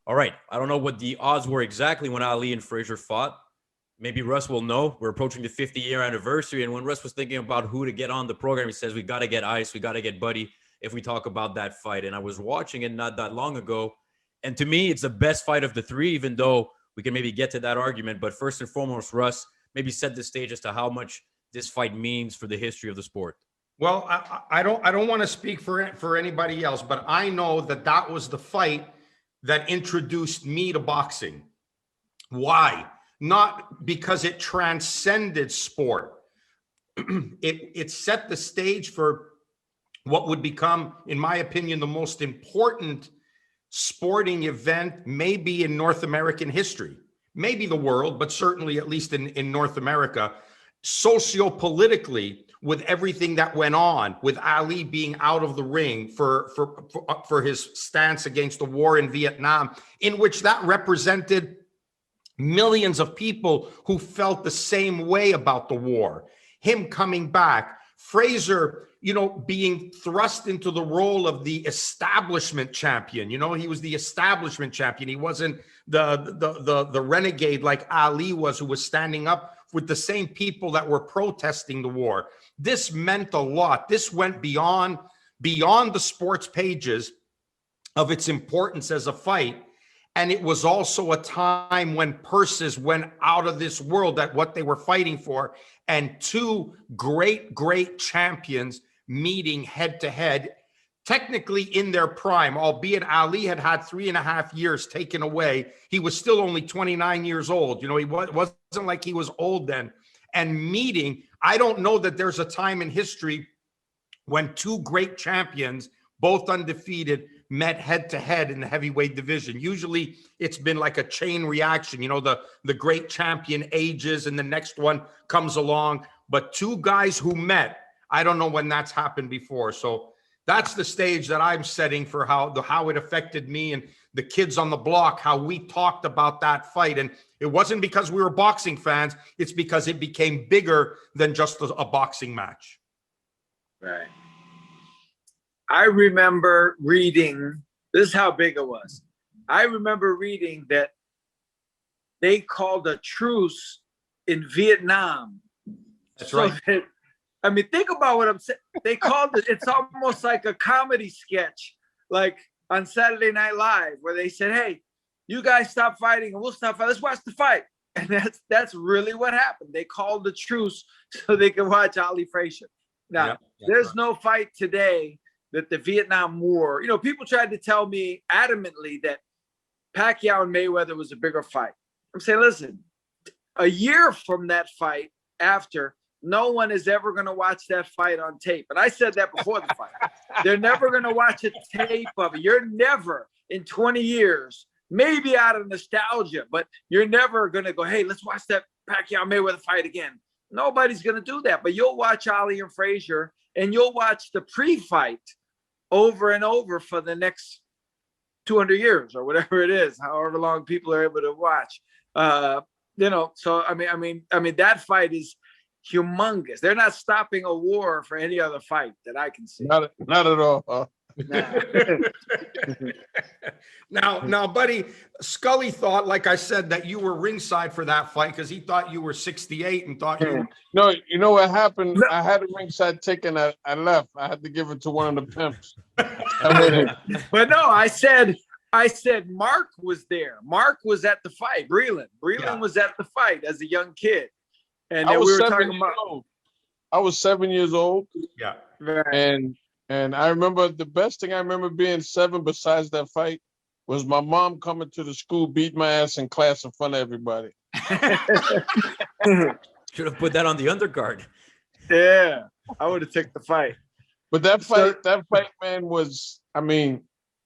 All right. I don't know what the odds were exactly when Ali and Frazier fought. Maybe Russ will know. We're approaching the 50-year anniversary. And when Russ was thinking about who to get on the program, he says, we got to get Ice. We got to get Buddy if we talk about that fight. And I was watching it not that long ago. And to me, it's the best fight of the three, even though we can maybe get to that argument. But first and foremost, Russ, maybe set the stage as to how much this fight means for the history of the sport. Well, I don't want to speak for anybody else, but I know that was the fight that introduced me to boxing. Why? Not because it transcended sport. It set the stage for what would become, in my opinion, the most important sporting event maybe in North American history, maybe the world, but certainly at least in North America, sociopolitically, with everything that went on, with Ali being out of the ring for his stance against the war in Vietnam, in which that represented millions of people who felt the same way about the war. Him coming back, Frazier, being thrust into the role of the establishment champion. He was the establishment champion. He wasn't the renegade like Ali was, who was standing up with the same people that were protesting the war. This meant a lot. This went beyond the sports pages of its importance as a fight. And it was also a time when purses went out of this world at what they were fighting for. And two great champions meeting head to head, technically in their prime, albeit Ali had 3.5 years taken away. He was still only 29 years old. He wasn't like he was old then. And meeting, I don't know that there's a time in history when two great champions, both undefeated, met head to head in the heavyweight division. Usually it's been like a chain reaction. The great champion ages and the next one comes along. But two guys who met, I don't know when that's happened before. So that's the stage that I'm setting for how it affected me and the kids on the block, how we talked about that fight. And it wasn't because we were boxing fans. It's because it became bigger than just a boxing match. Right. I remember reading, this is how big it was. I remember reading that they called a truce in Vietnam. That's right. I mean, think about what I'm saying. They called it, it's almost like a comedy sketch, like on Saturday Night Live, where they said, hey, you guys stop fighting and we'll stop fighting. Let's watch the fight. And that's really what happened. They called the truce so they could watch AliFrazier. Now, there's no fight today that the Vietnam War, people tried to tell me adamantly that Pacquiao and Mayweather was a bigger fight. I'm saying, listen, a year from that fight after, no one is ever going to watch that fight on tape. And I said that before the fight. They're never going to watch a tape of it. You're never in 20 years, maybe out of nostalgia, but you're never going to go, hey, let's watch that Pacquiao Mayweather fight again. Nobody's going to do that. But you'll watch Ali and Frazier, and you'll watch the pre-fight over and over for the next 200 years or whatever it is, however long people are able to watch. So I mean, that fight is humongous. They're not stopping a war for any other fight that I can see. Not at all. Now, buddy, Scully thought, like I said, that you were ringside for that fight because he thought you were 68 and thought you were... No, you know what happened? No. I had a ringside ticket and I left. I had to give it to one of the pimps. But no, I said Mark was there. Mark was at the fight. Breland was at the fight as a young kid. And we were talking about... I was 7 years old. Yeah. Right. And I remember the best thing I remember being 7 besides that fight was my mom coming to the school, beat my ass in class in front of everybody. Should have put that on the undercard. Yeah, I would have taken the fight. But that fight, man, was, I mean,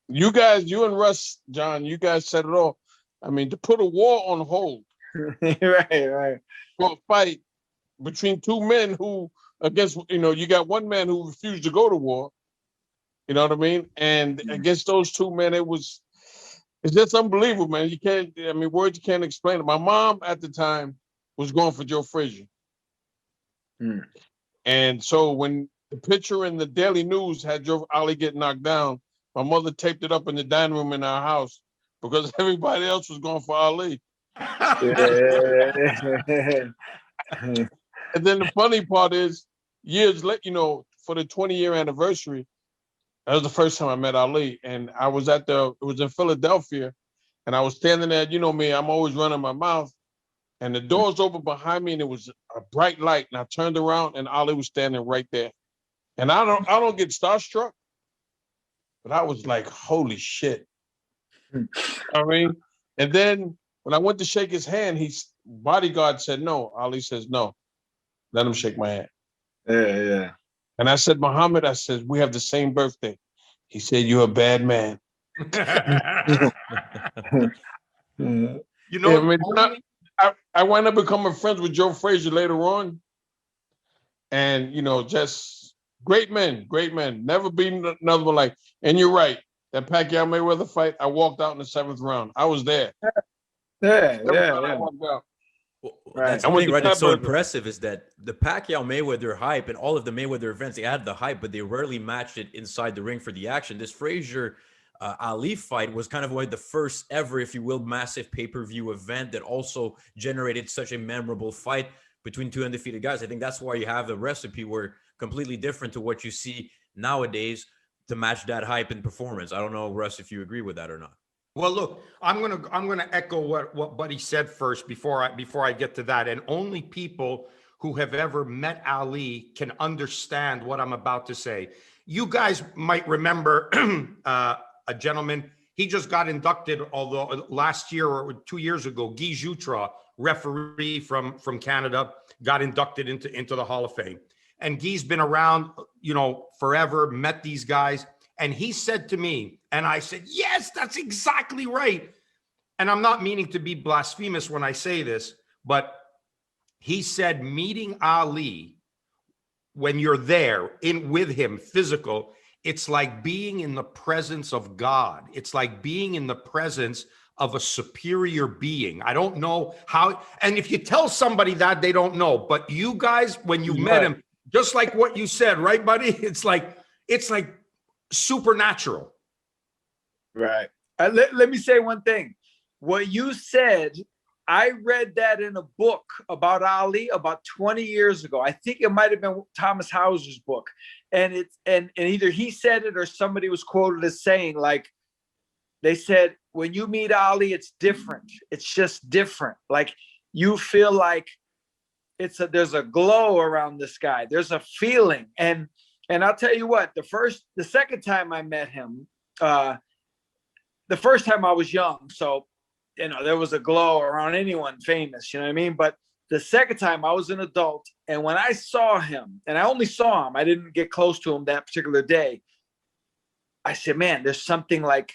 you and Russ, John, you guys said it all. I mean, to put a war on hold. Right. For a fight between two men who, against, you got one man who refused to go to war, you know what I mean? And against those two men, it's just unbelievable, man. Words you can't explain it. My mom at the time was going for Joe Frazier. And so when the picture in the Daily News had Ali get knocked down, my mother taped it up in the dining room in our house because everybody else was going for Ali. Yeah. And then the funny part is, years later, you know, for the 20-year anniversary, that was the first time I met Ali. And I was it was in Philadelphia, and I was standing there, you know me, I'm always running my mouth. And the doors open behind me, and it was a bright light. And I turned around, and Ali was standing right there. And I don't get starstruck, but I was like, holy shit. I mean, and then when I went to shake his hand, his bodyguard said no. Ali says no. Let him shake my hand. Yeah. And I said, Muhammad, I said, we have the same birthday. He said, you're a bad man. You know, I wound up becoming friends with Joe Frazier later on. And, you know, just great men. Never been another one like, and you're right. That Pacquiao Mayweather fight, I walked out in the 7th round. I was there. Yeah. I walked out. Well, Right. that's the And with thing, the right? That's so Mayweather- impressive is that the Pacquiao Mayweather hype and all of the Mayweather events, they had the hype, but they rarely matched it inside the ring for the action. This Frazier Ali fight was kind of like the first ever, if you will, massive pay-per-view event that also generated such a memorable fight between two undefeated guys. I think that's why you have the recipe where completely different to what you see nowadays to match that hype and performance. I don't know, Russ, if you agree with that or not. well, look, I'm gonna echo what Buddy said first before I get to that. And only people who have ever met Ali can understand what I'm about to say. You guys might remember a gentleman. He just got inducted, although last year or 2 years ago, Guy Jutra, referee from Canada, got inducted into the Hall of Fame. And Guy's been around, you know, forever, met these guys. And he said to me, and I said, yes, that's exactly right. And I'm not meaning to be blasphemous when I say this, but he said meeting Ali, when you're there with him, physical, it's like being in the presence of God. It's like being in the presence of a superior being. I don't know how, and if you tell somebody that, they don't know. But you guys, when you met him, just like what you said, right, buddy? It's like supernatural. Right. Let me say one thing. What you said, I read that in a book about Ali about 20 years ago. I think it might have been Thomas Hauser's book. And it's and either he said it or somebody was quoted as saying, like, they said, when you meet Ali, it's different. It's just different. Like, you feel like there's a glow around this guy. There's a feeling. And I'll tell you what, the second time I met him, the first time I was young, so, you know, there was a glow around anyone famous, you know what I mean? But the second time I was an adult, and when I saw him, and I only saw him, I didn't get close to him that particular day, I said, man, there's something like,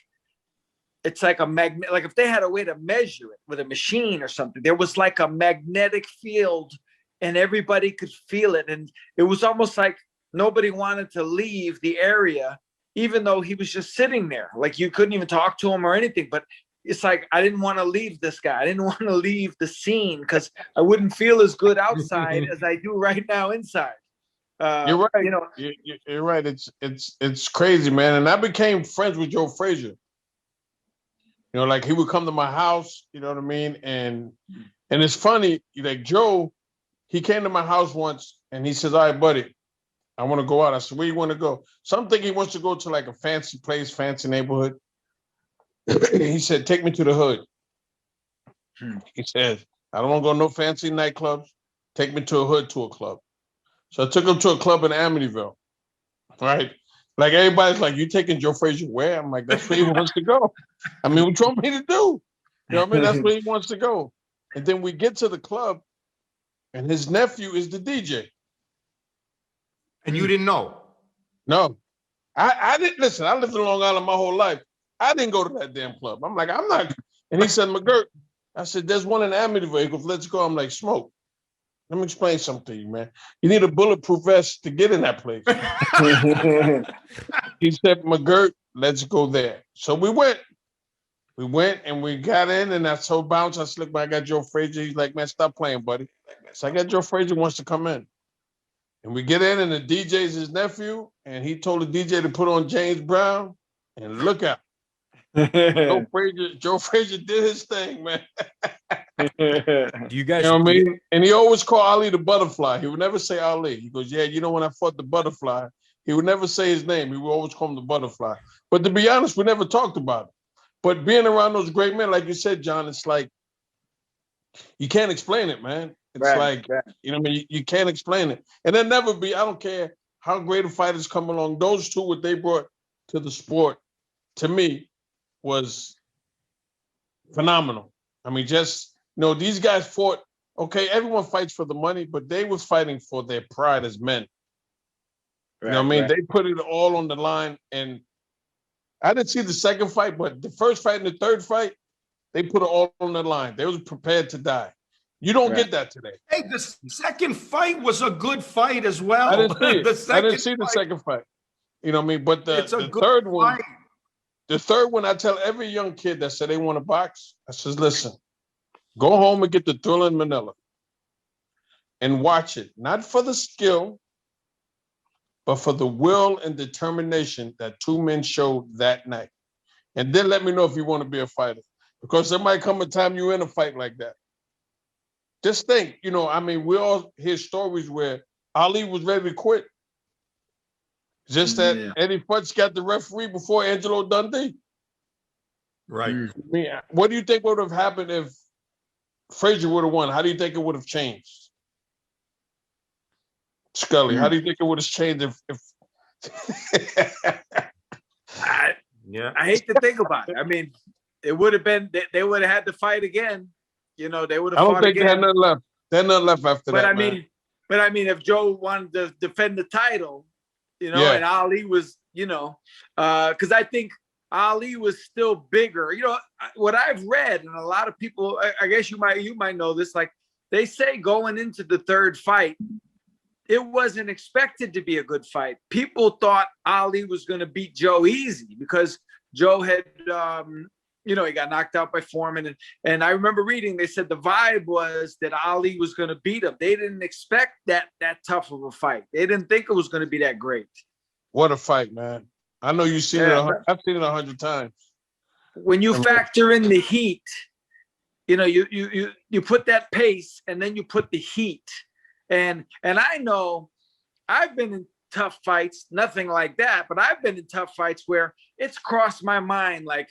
it's like a magnet, like if they had a way to measure it with a machine or something, there was like a magnetic field and everybody could feel it. And it was almost like nobody wanted to leave the area, even though he was just sitting there. Like, you couldn't even talk to him or anything, but it's like, I didn't want to leave this guy. I didn't want to leave the scene because I wouldn't feel as good outside as I do right now inside. You're right. You know, you're right. It's crazy, man. And I became friends with Joe Frazier. You know, like, he would come to my house, you know what I mean? And it's funny, like, Joe, he came to my house once and he says, all right, buddy, I want to go out. I said, where you want to go? Something he wants to go to, like a fancy place, fancy neighborhood. He said, take me to the hood. He said, I don't want to go to no fancy nightclubs. Take me to a hood, to a club. So I took him to a club in Amityville, right? Like, everybody's like, you taking Joe Frazier where? I'm like, that's where he wants to go. I mean, what you want me to do? You know what I mean? That's where he wants to go. And then we get to the club, and his nephew is the DJ. And you didn't know? No. I didn't, listen, I lived in Long Island my whole life. I didn't go to that damn club. I'm like, I'm not. And he said, McGirt, I said, there's one in Amityville. He goes, let's go. I'm like, smoke. Let me explain something to you, man. You need a bulletproof vest to get in that place. He said, McGirt, let's go there. So we went. We went and we got in, and I told Bounce, I said, look, man, I got Joe Frazier. He's like, man, stop playing, buddy. So I got Joe Frazier wants to come in. And we get in, and the DJ's his nephew, and he told the DJ to put on James Brown, and look out. Joe Frazier did his thing, man. Do you guys? You know what I mean? And he always called Ali the butterfly. He would never say Ali. He goes, yeah, you know, when I fought the butterfly, he would never say his name. He would always call him the butterfly. But to be honest, we never talked about it. But being around those great men, like you said, John, it's like, you can't explain it, man. It's you know what I mean? You can't explain it. And there'll never be, I don't care how great a fighters come along. Those two, what they brought to the sport, to me, was phenomenal. I mean, just, you know, these guys fought, okay, everyone fights for the money, but they was fighting for their pride as men. You know what I mean? They put it all on the line. And I didn't see the second fight, but the first fight and the third fight, they put it all on the line. They was prepared to die. You don't get that today. Hey, the second fight was a good fight as well. I didn't see it. I didn't see the second fight. You know what I mean? But the third one, the third one, I tell every young kid that said they want to box, I says, listen, go home and get the Thriller in Manila and watch it. Not for the skill, but for the will and determination that two men showed that night. And then let me know if you want to be a fighter. Because there might come a time you're in a fight like that. Just think, you know, I mean, we all hear stories where Ali was ready to quit. Just that Eddie Futch got the referee before Angelo Dundee. Right. I mean, what do you think would have happened if Frazier would have won? How do you think it would have changed? Scully, how do you think it would have changed if I hate to think about it. I mean, it would have been, they would have had to fight again. You know, they would have fought again. I don't think they had nothing left. They had nothing left after that, But I mean, if Joe wanted to defend the title, you know, and Ali was, you know, because I think Ali was still bigger. You know, what I've read, and a lot of people, I guess you might know this, like they say going into the third fight, it wasn't expected to be a good fight. People thought Ali was going to beat Joe easy because Joe had, you know, he got knocked out by Foreman. And I remember reading, they said the vibe was that Ali was going to beat him. They didn't expect that tough of a fight. They didn't think it was going to be that great. What a fight, man. I know you've seen it. I've seen it 100 times. When you factor in the heat, you know, you put that pace and then you put the heat. And I know I've been in tough fights, nothing like that, but I've been in tough fights where it's crossed my mind like,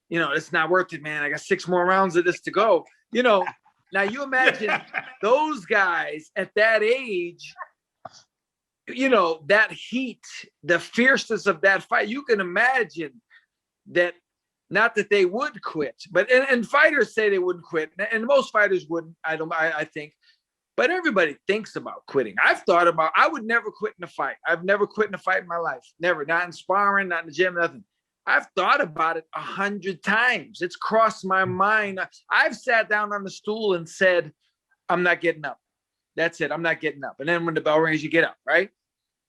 you know, it's not worth it, man. I got 6 more rounds of this to go. You know, now you imagine those guys at that age, you know, that heat, the fierceness of that fight. You can imagine that, not that they would quit, but and fighters say they wouldn't quit, and most fighters wouldn't. I think, but everybody thinks about quitting. I've thought about. I would never quit in a fight. I've never quit in a fight in my life. Never. Not in sparring. Not in the gym. Nothing. I've thought about it 100 times. It's crossed my mind. I've sat down on the stool and said, I'm not getting up. That's it. I'm not getting up. And then when the bell rings, you get up, right?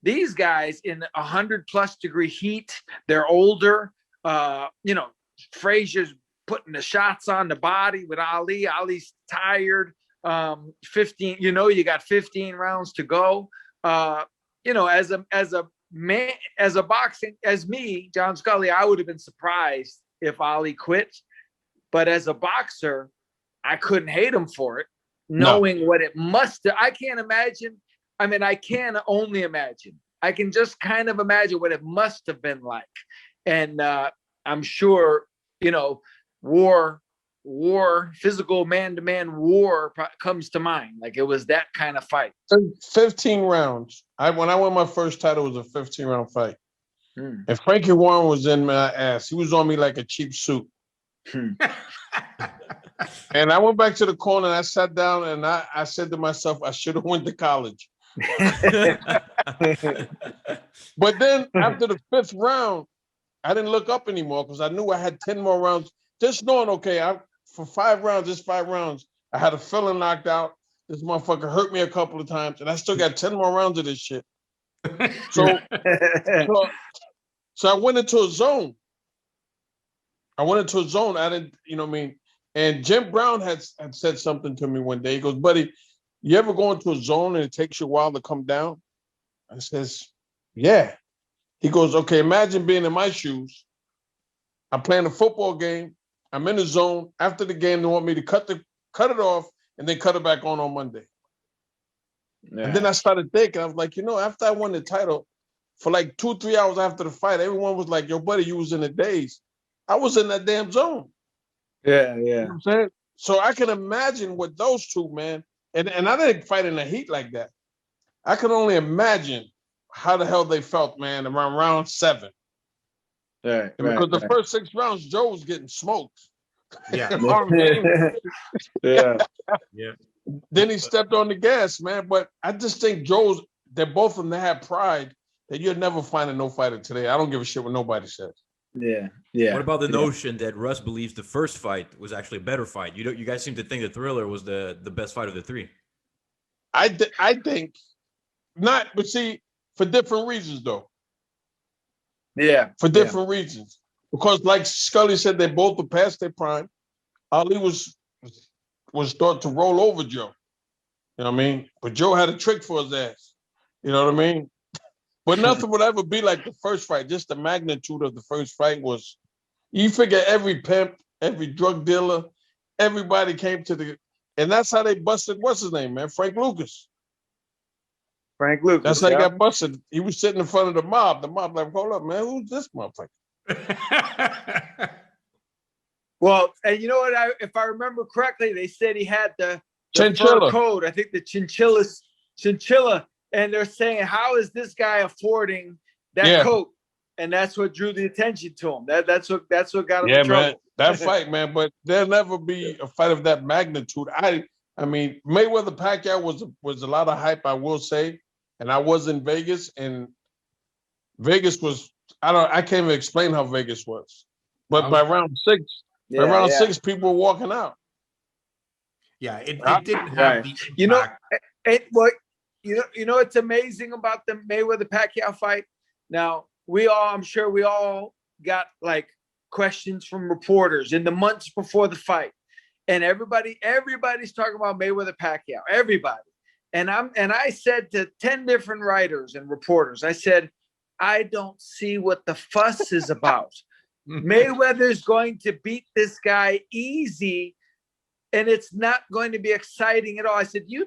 These guys in 100+ degree heat, they're older. You know, Frazier's putting the shots on the body with Ali. Ali's tired. 15, you know, you got 15 rounds to go. You know, as a man, as me, John Scully, I would have been surprised if Ali quit. But as a boxer, I couldn't hate him for it, knowing what it must have. I can't imagine. I mean, I can only imagine. I can just kind of imagine what it must have been like. And I'm sure, you know, war, physical man-to-man war comes to mind. Like it was that kind of fight. 15 rounds. When I won my first title, it was a 15-round fight. And Frankie Warren was in my ass. He was on me like a cheap suit. And I went back to the corner and I sat down and I said to myself, I should have went to college. But then after the 5th round, I didn't look up anymore because I knew I had 10 more rounds. Just knowing, okay, for 5 rounds, just 5 rounds, I had a feeling knocked out. This motherfucker hurt me a couple of times, and I still got 10 more rounds of this shit. So I went into a zone. I didn't, you know what I mean? And Jim Brown had said something to me one day. He goes, buddy, you ever go into a zone and it takes you a while to come down? I says, yeah. He goes, okay, imagine being in my shoes. I'm playing a football game. I'm in the zone. After the game, they want me to cut it off and then cut it back on Monday. Yeah. And then I started thinking, I was like, after I won the title, for like 2-3 hours after the fight, everyone was like, yo, buddy, you was in the daze. I was in that damn zone. Yeah. You know what I'm saying? So I can imagine what those two, man, and I didn't fight in the heat like that. I can only imagine how the hell they felt, man, around round 7. Right. Because the first 6 rounds, Joe was getting smoked. Yeah. You know what I'm saying? Yeah. Yeah. Then he stepped on the gas, man. But I just think they're both of them that have pride that you'll never find a no fighter today. I don't give a shit what nobody says. Yeah. Yeah. What about the notion that Russ believes the first fight was actually a better fight? You guys seem to think the Thriller was the best fight of the 3. I think not, but see, for different reasons though. Yeah. For different reasons. Because like Scully said, they both were past their prime. Ali was thought to roll over Joe. You know what I mean? But Joe had a trick for his ass. You know what I mean? But nothing would ever be like the first fight. Just the magnitude of the first fight was, you figure every pimp, every drug dealer, everybody came to and that's how they busted, what's his name, man? Frank Lucas. Frank Lucas. That's how he got busted. He was sitting in front of the mob. The mob like, hold up, man, who's this motherfucker? Well, and you know what? If I remember correctly, they said he had the Chinchilla fur coat. I think the chinchilla, and they're saying, how is this guy affording that coat? And that's what drew the attention to him. That's what got him in trouble. Man, that fight, man. But there'll never be a fight of that magnitude. I mean, Mayweather Pacquiao was a lot of hype, I will say, and I was in Vegas, and Vegas was I can't even explain how Vegas was, but by round 6. By round 6, people were walking out. Yeah, it didn't have the impact. What's amazing about the Mayweather Pacquiao fight? Now, I'm sure we all got like questions from reporters in the months before the fight. And everybody's talking about Mayweather Pacquiao, everybody. And I said to 10 different writers and reporters, I said, I don't see what the fuss is about. Mayweather's going to beat this guy easy, and it's not going to be exciting at all. I said, do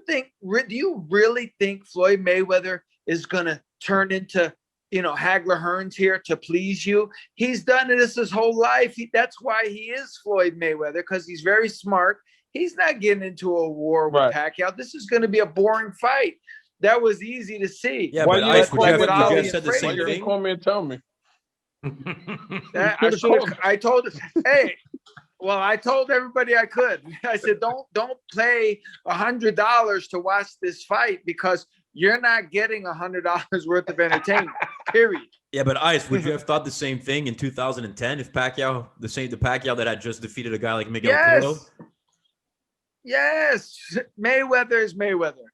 you really think Floyd Mayweather is going to turn into, Hagler Hearns here to please you? He's done this his whole life. That's why he is Floyd Mayweather, because he's very smart. He's not getting into a war with Pacquiao. This is going to be a boring fight. That was easy to see. Yeah, but Ice, would you have said the same thing? Call me and tell me. I told everybody I could. I said, don't pay $100 to watch this fight, because you're not getting $100 worth of entertainment. Period. Yeah, but Ice, would you have thought the same thing in 2010 if Pacquiao, the Pacquiao that had just defeated a guy like Miguel Cotto? Yes, Mayweather is Mayweather.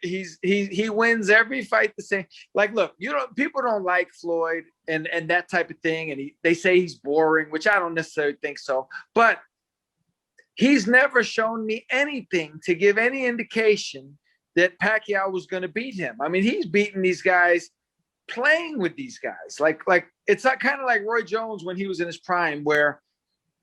He wins every fight the same. Like, look, people don't like Floyd and that type of thing, and they say he's boring, which I don't necessarily think so. But he's never shown me anything to give any indication that Pacquiao was going to beat him. I mean, he's beaten these guys playing with these guys. Like it's not kind of like Roy Jones when he was in his prime, where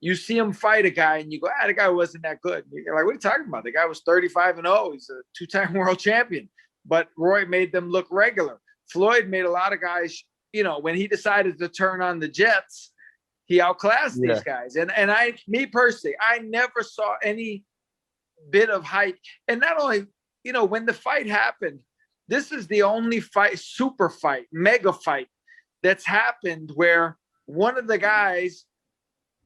you see him fight a guy and you go, the guy wasn't that good. You're like, what are you talking about? The guy was 35-0. He's a 2-time world champion. But Roy made them look regular. Floyd made a lot of guys, when he decided to turn on the jets, he outclassed these guys. And me personally, I never saw any bit of hype. And not only, when the fight happened, this is the only super fight, mega fight that's happened where one of the guys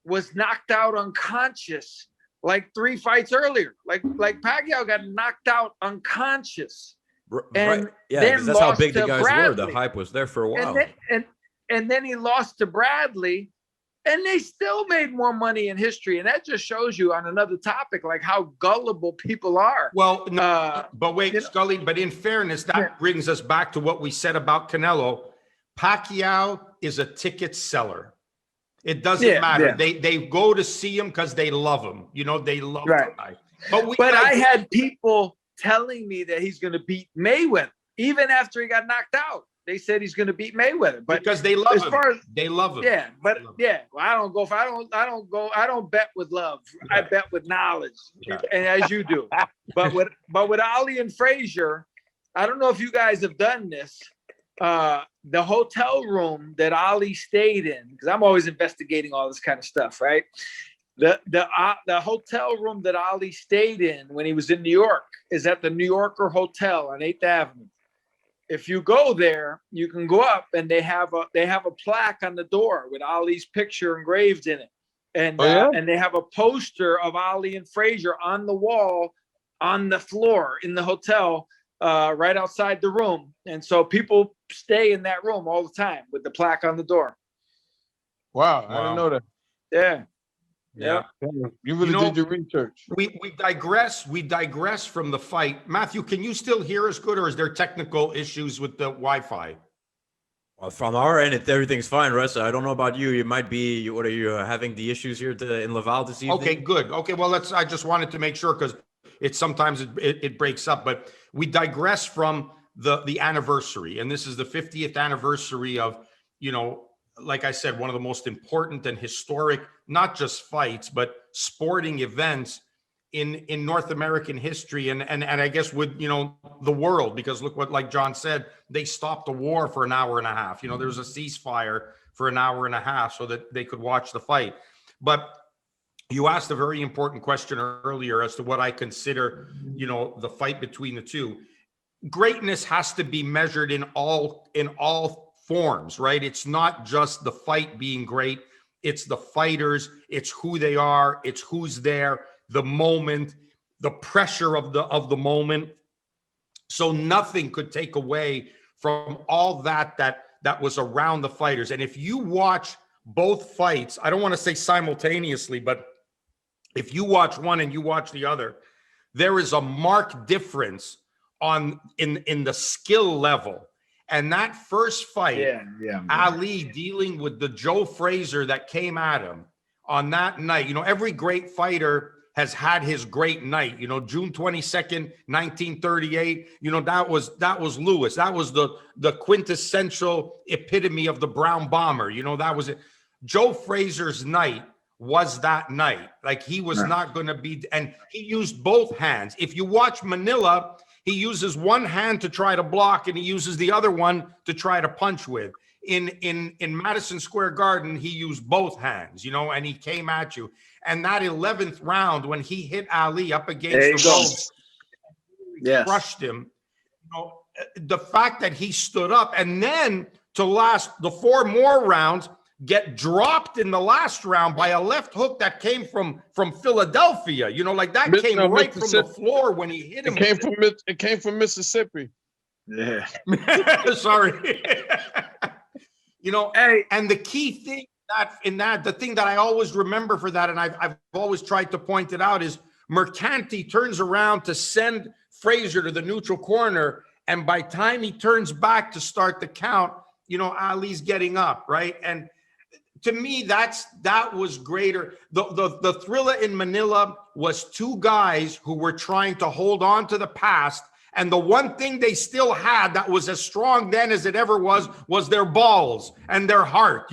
was knocked out unconscious like 3 fights earlier. Like Pacquiao got knocked out unconscious. And yeah, because that's how big the guys were. The hype was there for a while. And then he lost to Bradley, and they still made more money in history. And that just shows you, on another topic, like how gullible people are. Well, no, but wait, Scully, but in fairness, that brings us back to what we said about Canelo. Pacquiao is a ticket seller. It doesn't matter. Yeah. They go to see him because they love him. They love the guy. But I had people telling me that he's going to beat Mayweather even after he got knocked out. they said he's going to beat Mayweather, but because they love as him. far as, They love him. yeah, but yeah, well, I don't bet with love. I bet with knowledge, and as you do. But with Ali and Frazier, I don't know if you guys have done this. The hotel room that Ali stayed in, because I'm always investigating all this kind of stuff, right? The hotel room that Ali stayed in when he was in New York is at the New Yorker Hotel on 8th Avenue. If you go there, you can go up and they have a plaque on the door with Ali's picture engraved in it, and and they have a poster of Ali and Frazier on the wall, on the floor in the hotel, right outside the room, and so people stay in that room all the time with the plaque on the door. Wow, I didn't know that. Yeah. Yeah. You really did your research. We digress from the fight. Matthew, can you still hear us good, or is there technical issues with the Wi-Fi? Well, from our end, everything's fine, Russ. I don't know about you. You might be. What are you having the issues here in Laval this evening? Okay, good. Okay, well, I just wanted to make sure because sometimes it breaks up, but we digress from the anniversary, and this is the 50th anniversary of, like I said, one of the most important and historic, not just fights, but sporting events in North American history. And I guess with, the world, because look what, like John said, they stopped the war for an hour and a half. There was a ceasefire for an hour and a half so that they could watch the fight. But you asked a very important question earlier as to what I consider, the fight between the two. Greatness has to be measured in all forms, right? It's not just the fight being great. It's the fighters. It's who they are. It's who's there, the moment, the pressure of the moment. So nothing could take away from all that was around the fighters. And if you watch both fights, I don't want to say simultaneously, but if you watch one and you watch the other, there is a marked difference in the skill level. And that first fight, Ali dealing with the Joe Frazier that came at him on that night. Every great fighter has had his great night. June 22nd, 1938. That was Lewis. That was the quintessential epitome of the Brown Bomber. That was it. Joe Frazier's night was that night. Like, he was not going to be, and he used both hands. If you watch Manila, he uses one hand to try to block, and he uses the other one to try to punch with. In Madison Square Garden, he used both hands, and he came at you. And that 11th round, when he hit Ali up against the ropes, crushed him. The fact that he stood up, and then to last the 4 more rounds, get dropped in the last round by a left hook that came from Philadelphia. Like that came right from the floor when he hit him. It came from Mississippi. Yeah. Sorry. And the key thing the thing that I always remember for that, and I've always tried to point it out, is Mercanti turns around to send Frazier to the neutral corner, and by time he turns back to start the count, Ali's getting up, right? And to me, that was greater. The thriller in Manila was 2 guys who were trying to hold on to the past, and the one thing they still had that was as strong then as it ever was their balls and their heart,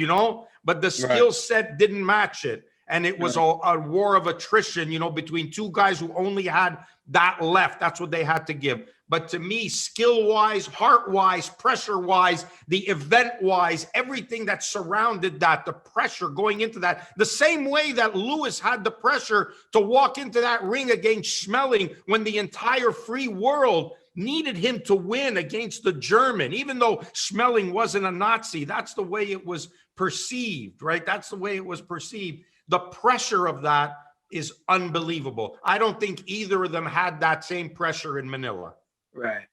but the skill set didn't match it. And it was a war of attrition, between 2 guys who only had that left. That's what they had to give. But to me, skill-wise, heart-wise, pressure-wise, the event-wise, everything that surrounded that, the pressure going into that, the same way that Lewis had the pressure to walk into that ring against Schmeling when the entire free world needed him to win against the German, even though Schmeling wasn't a Nazi. That's the way it was perceived, right? That's the way it was perceived. The pressure of that is unbelievable. I don't think either of them had that same pressure in Manila. Right.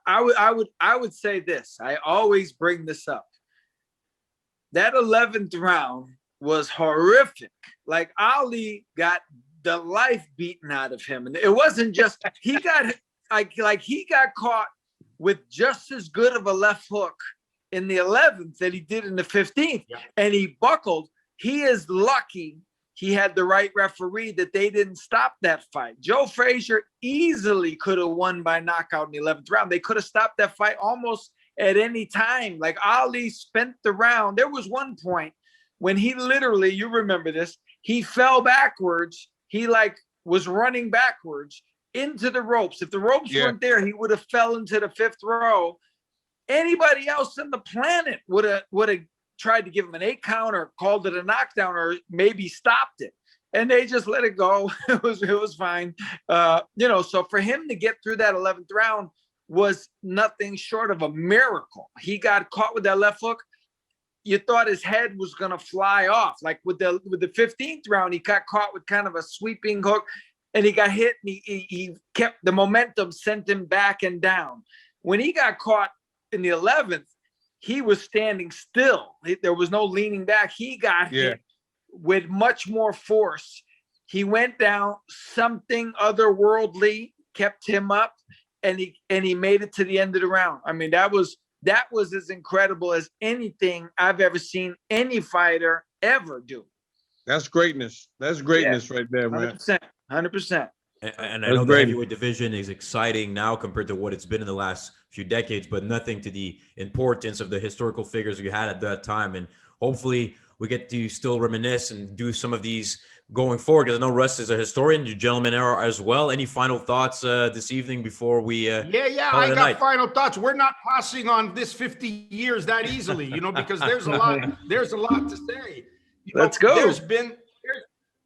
I would say this. I always bring this up. That 11th round was horrific. Like, Ali got the life beaten out of him, and it wasn't just he got he got caught with just as good of a left hook in the 11th that he did in the 15th, and he buckled. He is lucky he had the right referee that they didn't stop that fight. Joe Frazier easily could have won by knockout in the 11th round. They could have stopped that fight almost at any time. Like Ali spent the round. There was one point when he literally, you remember this, he fell backwards. He like was running backwards into the ropes. If the ropes weren't there, he would have fell into the 5th row. Anybody else on the planet would have tried to give him an 8 count or called it a knockdown or maybe stopped it. And they just let it go. It was fine. So for him to get through that 11th round was nothing short of a miracle. He got caught with that left hook. You thought his head was going to fly off. Like with the 15th round, he got caught with kind of a sweeping hook and he got hit and he kept the momentum, sent him back and down. When he got caught in the 11th, he was standing still. There was no leaning back. He got hit with much more force. He went down, something otherworldly kept him up, and he made it to the end of the round. I mean, that was as incredible as anything I've ever seen any fighter ever do. That's greatness. That's greatness right there, man. 100%. And I know the heavyweight division is exciting now compared to what it's been in the last few decades, but nothing to the importance of the historical figures we had at that time. And hopefully we get to still reminisce and do some of these going forward, because I know Russ is a historian. You gentlemen are as well. Any final thoughts this evening before we I got final thoughts. We're not passing on this 50 years that easily, because there's a lot to say. Let's go.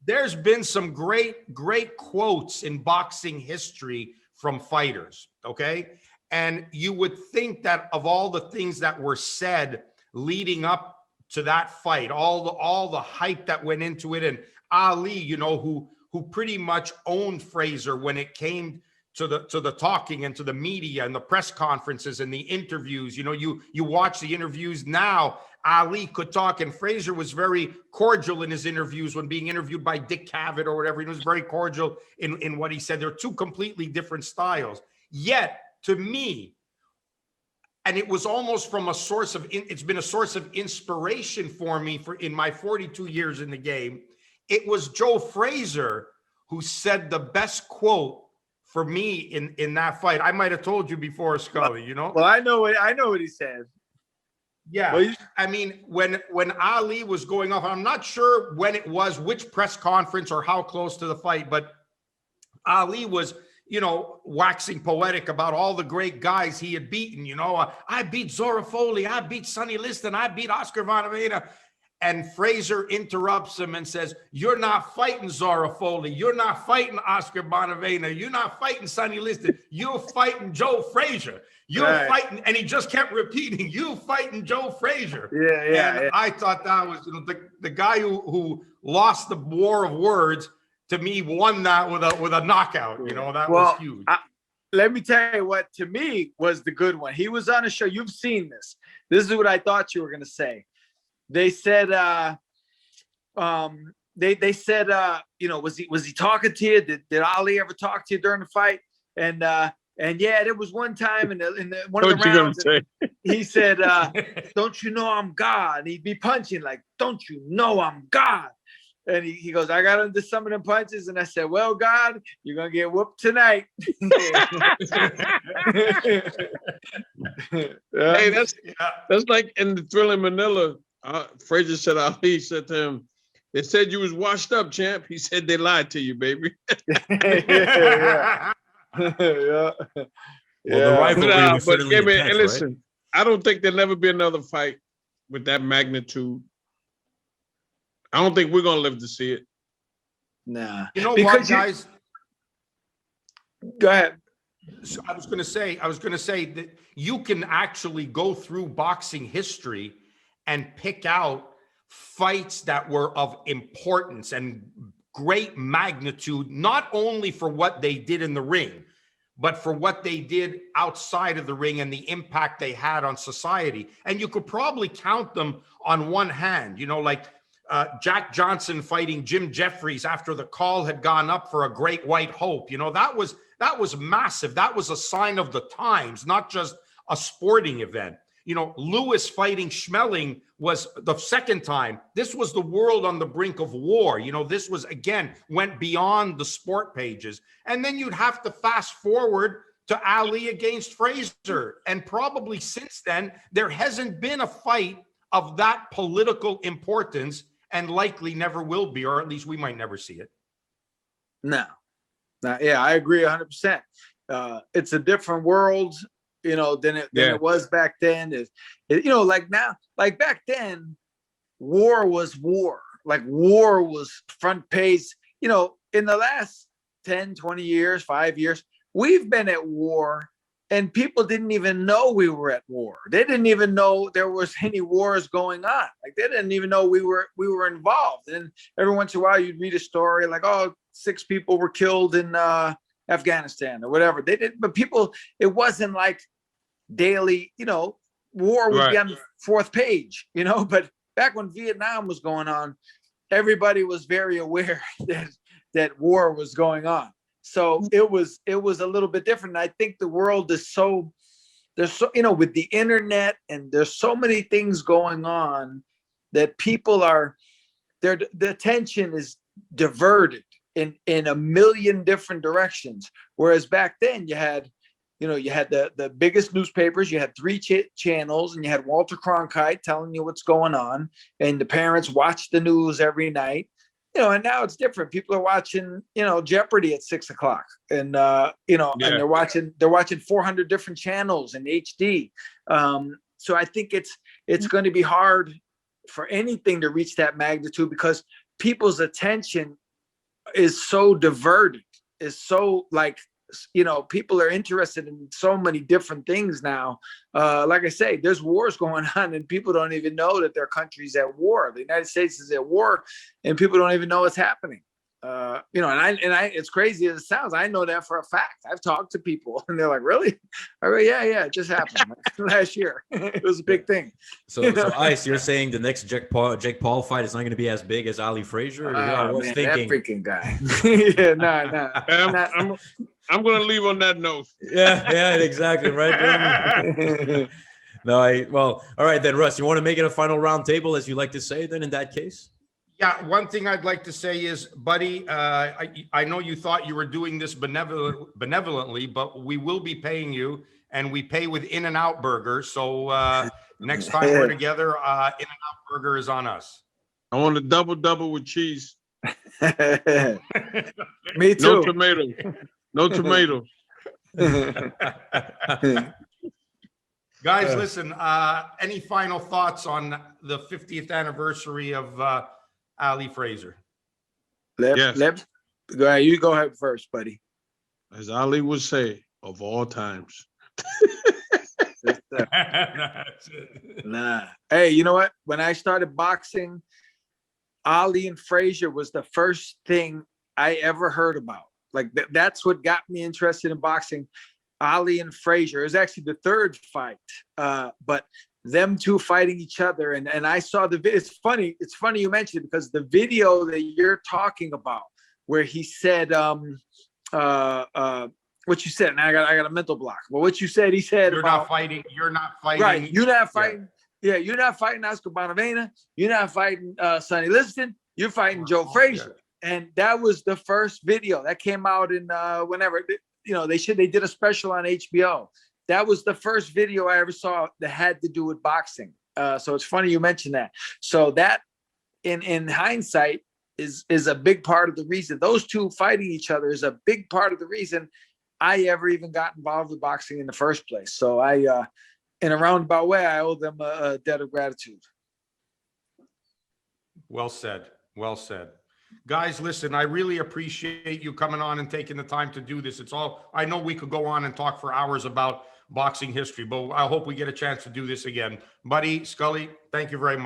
There's been some great quotes in boxing history from fighters, okay? And you would think that of all the things that were said leading up to that fight, all the hype that went into it, and Ali, who pretty much owned Frazier when it came to the talking and to the media and the press conferences and the interviews. You watch the interviews now, Ali could talk, and Frazier was very cordial in his interviews when being interviewed by Dick Cavett or whatever. He was very cordial in what he said. They're two completely different styles. Yet, to me, and it was almost from it's been a source of inspiration for me in my 42 years in the game. It was Joe Frazier who said the best quote for me in that fight. I might have told you before, Scully, Well, I know what he said. Yeah. Well, I mean, when Ali was going off, I'm not sure when it was, which press conference or how close to the fight, but Ali was, waxing poetic about all the great guys he had beaten. I beat Zora Foley, I beat Sonny Liston, I beat Oscar Bonavena. And Frazier interrupts him and says, "You're not fighting Zora Foley. You're not fighting Oscar Bonavena. You're not fighting Sonny Liston. You're fighting Joe Frazier. You're fighting," and he just kept repeating, "You fighting Joe Frazier." And I thought that was the guy who lost the war of words. To me, won that with a knockout. That was huge. Let me tell you what, to me, was the good one. He was on a show. You've seen this. This is what I thought you were going to say. They said, they said, was he talking to you? Did Ali ever talk to you during the fight? And there was one time in one of the rounds, he said, "Don't you know I'm God?" And he'd be punching like, "Don't you know I'm God?" And he goes, "I got into some of them punches." And I said, "Well, God, you're going to get whooped tonight." Hey, that's like in the Thriller in Manila. Frazier said, Ali said to him, "They said you was washed up, champ." He said, "They lied to you, baby." Yeah. Well, the rivalry was certainly intense, listen, right? I don't think there'll never be another fight with that magnitude. I don't think we're gonna live to see it. Nah. You know what, guys? Go ahead. So I was going to say that you can actually go through boxing history and pick out fights that were of importance and great magnitude, not only for what they did in the ring, but for what they did outside of the ring and the impact they had on society. And you could probably count them on one hand, like Jack Johnson fighting Jim Jeffries after the call had gone up for a Great White Hope. That was massive. That was a sign of the times, not just a sporting event. Lewis fighting Schmeling was the second time. This was the world on the brink of war. This was, again, went beyond the sport pages. And then you'd have to fast forward to Ali against Frazier. And probably since then, there hasn't been a fight of that political importance, and likely never will be, or at least we might never see it. No. Yeah, I agree 100%. It's a different world, than it was back then. Like now, like back then, war was war. Like war was front page. In the last 10, 20 years, 5 years, we've been at war and people didn't even know we were at war. They didn't even know there was any wars going on. Like they didn't even know we were involved. And every once in a while you'd read a story like, 6 people were killed in Afghanistan or whatever. They didn't, but it wasn't like daily, war would be on the 4th page, but back when Vietnam was going on, everybody was very aware that war was going on. So it was a little bit different. I think the world is there's with the internet and there's so many things going on that people the attention is diverted in a million different directions. Whereas back then you had the biggest newspapers, you had 3 channels, and you had Walter Cronkite telling you what's going on, and the parents watched the news every night. And now it's different. People are watching, Jeopardy at 6 o'clock, and and they're watching 400 different channels in HD. So I think it's going to be hard for anything to reach that magnitude because people's attention is so diverted, is so like, people are interested in so many different things now. Like I say, there's wars going on and people don't even know that their country's at war. The United States is at war and people don't even know what's happening. It's crazy as it sounds. I know that for a fact. I've talked to people and they're like, really? I go, yeah, it just happened last year. It was a big thing. So Ice, you're saying the next Jake Paul fight is not going to be as big as AliFrazier? I was thinking. That freaking guy. Yeah, no. I'm going to leave on that note. Yeah, exactly. Right. All right then, Russ, you want to make it a final round table, as you like to say, then in that case? Yeah, one thing I'd like to say is, buddy, I know you thought you were doing this benevolently, but we will be paying you, and we pay with In-N-Out Burger. So next time we're together, In-N-Out Burger is on us. I want a double with cheese. Me too. No tomato. No tomato. Guys, listen, any final thoughts on the 50th anniversary of AliFrazier? Yes. Go ahead. You go ahead first, buddy. As Ali would say, of all times. Nah. Hey, you know what? When I started boxing, Ali and Frazier was the first thing I ever heard about. Like that's what got me interested in boxing. Ali and Frazier. It was actually the 3rd fight, but them two fighting each other, and I saw the video. It's funny you mentioned it because the video that you're talking about, where he said, what you said, and I got a mental block. But what you said, he said, You're not fighting. Right, you're not fighting. Yeah, you're not fighting Oscar Bonavena. You're not fighting Sonny Liston. You're fighting Joe Frazier. And that was the first video that came out in whenever, they did a special on HBO. That was the first video I ever saw that had to do with boxing. So it's funny you mentioned that. So that in hindsight is a big part of the reason those two fighting each other is a big part of the reason I ever even got involved with boxing in the first place. So in a roundabout way, I owe them a debt of gratitude. Well said. Well said. Guys, listen, I really appreciate you coming on and taking the time to do this. I know we could go on and talk for hours about boxing history, but I hope we get a chance to do this again. Buddy, Scully, thank you very much.